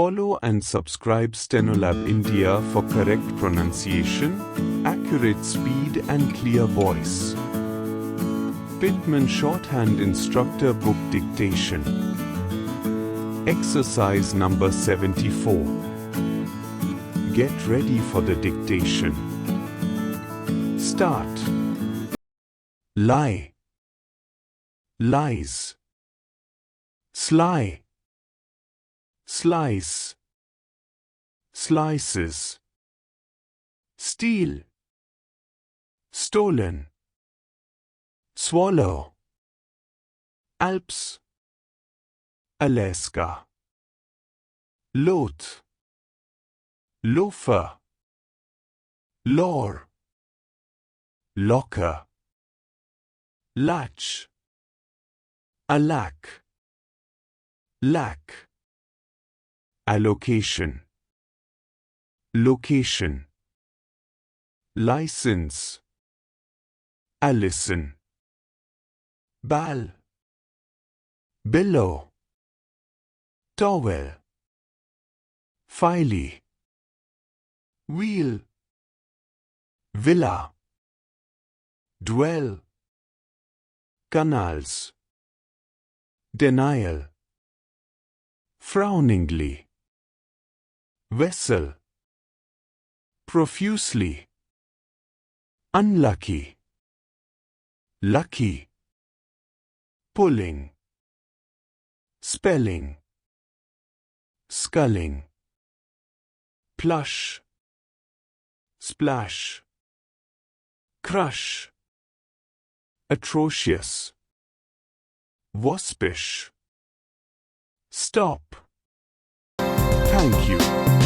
Follow and subscribe Stenolab India for correct pronunciation, accurate speed and clear voice. Pitman Shorthand Instructor Book Dictation. Exercise number 74. Get ready for the dictation. Start. Lie, lies. Sly, slice, slices. Steal, stolen. Swallow, Alps, Alaska. Loath, loafer. Lore, locker. Latch, alack. Lack. Allocation, location. License, Allison. Ball, billow. Towel, filey. Wheel, villa. Dwell, canals. Denial, frowningly. Vessel, profusely. Unlucky, lucky. Pulling, spelling. Sculling, plush. Splash, crush. Atrocious, waspish. Stop. Thank you.